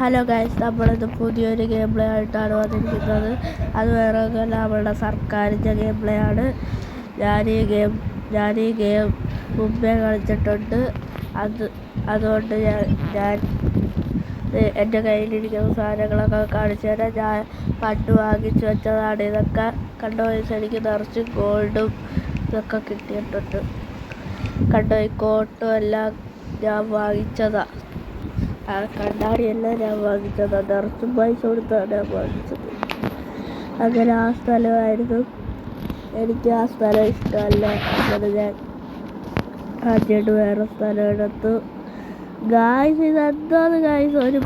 Hello guys, നമ്മളിത് പുതിയൊരു game play ആയിട്ടാണ് വന്നിരിക്കുന്നത്. അത് വേറെ ഒന്നുമല്ല, നമ്മളുടെ സർക്കാരിൻ്റെ ഗെയിം പ്ലേ ആണ്. ഞാൻ ഈ ഗെയിം മുമ്പേ കളിച്ചിട്ടുണ്ട്. അതുകൊണ്ട് ഞാൻ എൻ്റെ കയ്യിലിരിക്കുന്ന സാധനങ്ങളൊക്കെ കാണിച്ചു തരാം. ഞാൻ പണ്ട് വാങ്ങിച്ചു വെച്ചതാണ് ഇതൊക്കെ. കണ്ടോ, എനിക്ക് നിറച്ച് ഗോൾഡും ഇതൊക്കെ കിട്ടിയിട്ടുണ്ട്. കണ്ടോ, ഈ കോട്ടും എല്ലാം ഞാൻ വാങ്ങിച്ചതാണ്. ആ കണ്ണാടിയെല്ലാം ഞാൻ വാങ്ങിച്ചതാണ്. നിറച്ചും പൈസ കൊടുത്താണ് ഞാൻ വാങ്ങിച്ചത്. അങ്ങനെ ആ സ്ഥലമായിരുന്നു. എനിക്ക് ആ സ്ഥലം ഇഷ്ടമല്ല. അങ്ങനെ ഞാൻ ആദ്യമായിട്ട് വേറെ സ്ഥലം എടുത്തു. ഗായ്സ്, ഇതെന്താണ് ഗായ്സ്? ഒരു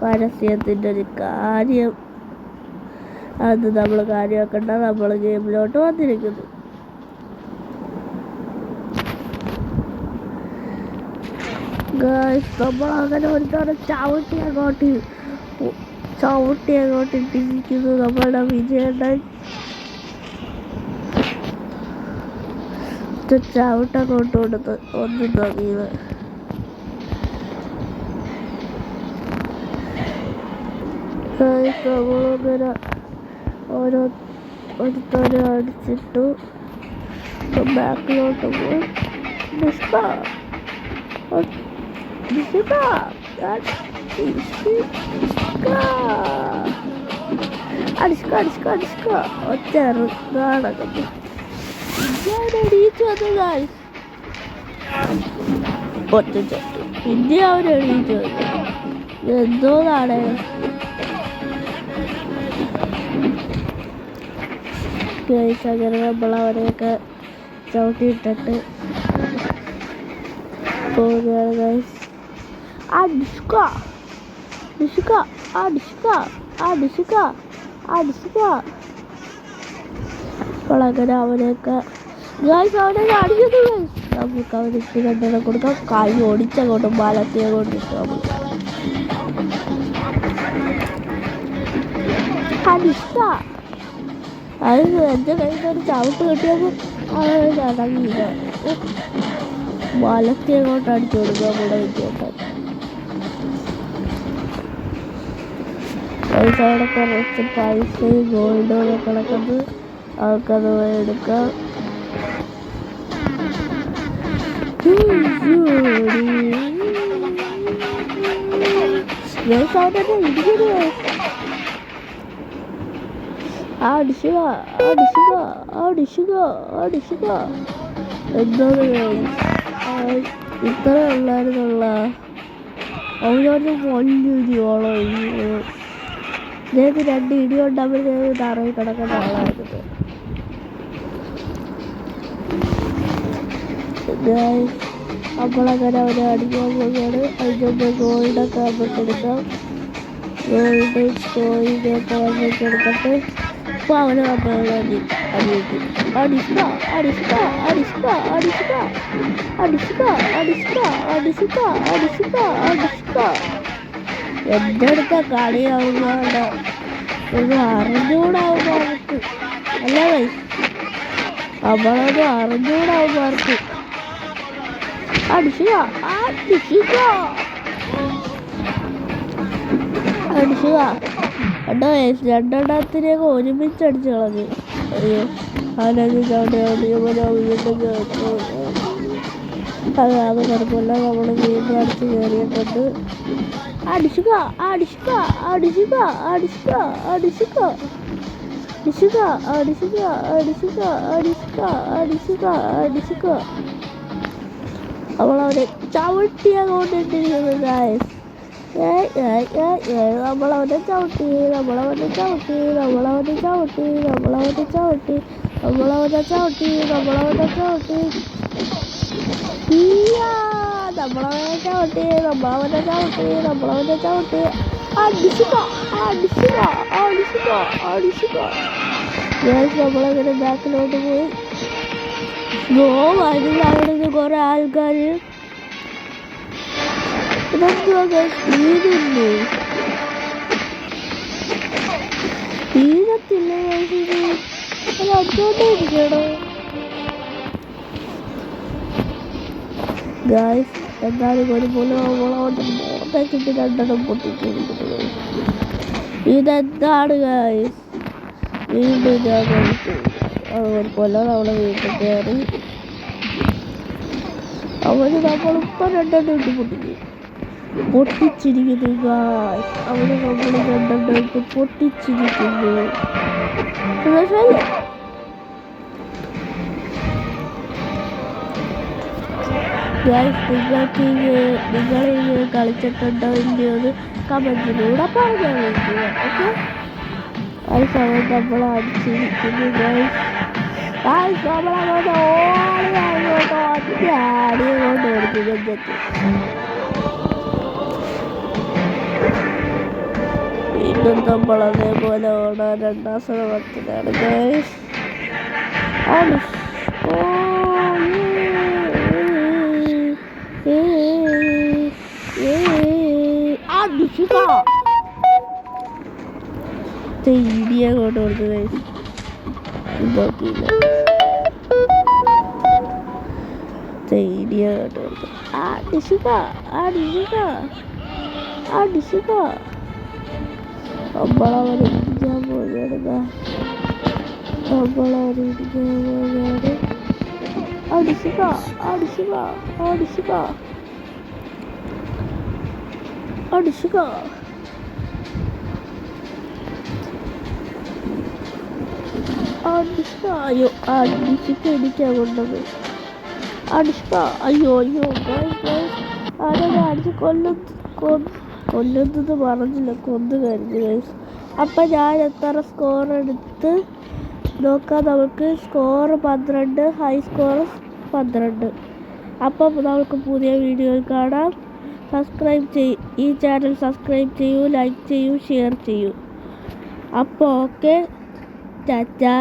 പരസ്യത്തിൻ്റെ ഒരു കാര്യം. അത് നമ്മൾ കാര്യമാക്കണ്ട. നമ്മൾ ഗെയിമിലോട്ട് വന്നിരിക്കുന്നു. ഗായ്സ്, നമ്മളങ്ങനെ ഒരു തരം ചവിട്ടി അങ്ങോട്ട് ഇട്ടിരിക്കുന്നു നമ്മളുടെ വിജയണ്ണൻ. ചവിട്ടങ്ങോട്ട് കൊടുത്ത് ഒന്നും തുടങ്ങിയത്. നമ്മളിങ്ങനെ ഓരോരുത്തരും അടിച്ചിട്ടു ബാക്കിലോട്ട് പോയി. പിന്നെ അവരെണീച്ചു വന്നു. എന്തോന്നാണ് അങ്ങനെ നമ്മളവരെയൊക്കെ ചവിട്ടിയിട്ടിട്ട് പോകുകയാണ് ഗൈസ്. അങ്ങനെ അവനെയൊക്കെ അടിക്കുന്നു ഗൈസ്. നമുക്ക് അവരിട്ട് രണ്ടെണ്ണം കൊടുക്കാം. കൈ ഓടിച്ചങ്ങോട്ടും ബാലത്തി അങ്ങോട്ട് ഇട്ടു. അത് എൻ്റെ കയ്യിൽ ഒരു ചവിട്ട് കിട്ടിയപ്പോൾ അടങ്ങിയില്ല. ബാലത്തി അങ്ങോട്ട് അടിച്ചു കൊടുക്കുക. നമ്മുടെ വിജയട്ടൻ പൈസ അവിടെ കുറച്ച് പൈസയും ഗോൾഡും ഒക്കെ കിടക്കുന്നത്. അവർക്കത് എടുക്കാം. എന്താണ് ഇത്ര ഉള്ളായിരുന്നുള്ള അവരൊരു വലിയൊരിയോളം ഇദ്ദേഹത്തിന് 2 ഇടിയുണ്ടാകുമ്പോൾ തറയിൽ കിടക്കുന്ന ആളായിരുന്നു. നമ്മളങ്ങനെ അവരെ അടിക്കാൻ പോകുകയാണ്. അതിൻ്റെ ഗോൾഡൊക്കെ നമുക്ക് എടുക്കാം. ഗോൾഡ് കോയിനൊക്കെ നമുക്ക് എടുത്തിട്ട് ഇപ്പോൾ അവനെ നമ്മളെ അടിയേക്കും. എൻ്റെ അടുത്ത കളിയാവുന്നതാണ്. ഒരു അറിഞ്ഞൂടാവുമ്പോൾ അവർക്ക് അല്ല ഗൈസ്, നമ്മളത് അറിഞ്ഞൂടാവുമ്പോൾ അവർക്ക് അടിക്കുക. കേട്ടോ ഗൈസ്, രണ്ടെണ്ണത്തിനെയൊക്കെ ഒരുമിച്ച് അടിച്ചു കളഞ്ഞു. അയ്യോ, അവനത് അത് കുഴപ്പമില്ല. നമ്മൾ വീണ്ടും അടിച്ച് കയറിയിട്ടുണ്ട്. അടിക്കുക. നമ്മളവരെ ചവിട്ടി അങ്ങോട്ടിട്ടിരിക്കുന്നു ഗായ്സ്. നമ്മളവനെ ചവിട്ടി. നമ്മളങ്ങനെ ബാക്കിലോട്ട് പോയി. അവിടെ നിന്ന് കുറെ ആൾക്കാർ തീരത്തില്ല. അത് അടിച്ചോണ്ടേ ഇരിക്കണോ ഗായ്സ്? എന്നാലും ഒരു പുലോവളോട്ട് മോത്തേക്കിട്ട് രണ്ടെണ്ണം പൊട്ടിച്ചിരിക്കുന്നത്. ഇതെന്താണ് ഗൈസ്? വീണ്ടും ഞാൻ കഴിച്ചു. ഒരു കൊല്ലം നമ്മളെ വീട്ടിൽ കയറി. അവന് നമ്മളിപ്പോൾ രണ്ടെണ്ണം ഇട്ട് പൊട്ടിച്ചിരിക്കുന്നു ഗൈസ്. അവന് നമ്മൾ രണ്ടെണ്ണം ഇട്ട് പൊട്ടിച്ചിരിക്കുന്നു. ഗൈസ്, നിങ്ങളിങ്ങനെ കളിച്ചിട്ടുണ്ടോ ഇല്ലയോ എന്ന് കമന്റിലൂടെ പറഞ്ഞാൽ മതി. ഓക്കെ, ആ സമയം നമ്മൾ അടിച്ചിരിക്കുന്നു ഗൈസ്. നമ്മളങ്ങോട്ട് ഓടി അങ്ങോട്ട് ഒറ്റ ആടി കൊണ്ട് കൊടുത്തു നെഞ്ചത്ത്. വീണ്ടും നമ്മൾ അതേപോലെ ഓടാൻ രണ്ടാം ശ്രമത്തിലാണ് ഗൈസ്. ഇടിയ കൊണ്ട് കൊടുത്തു ഗൈസ്. നോക്കിയില്ല, ഇടിയ കൊണ്ട് കൊടുത്തു. നമ്മളവരെ ഇടിക്കാൻ പോവുകയാണ്. അയ്യോ, അടിക്കാൻ കൊണ്ടത്. അയ്യോ അടിച്ച് കൊല്ലുന്നത് പറഞ്ഞില്ല, കൊന്നു കരുതി ഗൈസ്. അപ്പം ഞാൻ എത്ര സ്കോർ എടുത്ത് നോക്കാം. നമുക്ക് സ്കോർ 12, ഹൈ സ്കോർ 12. അപ്പം നമുക്ക് പുതിയ വീഡിയോയിൽ കാണാം. ഈ ചാനൽ സബ്സ്ക്രൈബ് ചെയ്യൂ, ലൈക്ക് ചെയ്യൂ, ഷെയർ ചെയ്യൂ. അപ്പോൾ ഓക്കെ, ടാറ്റാ.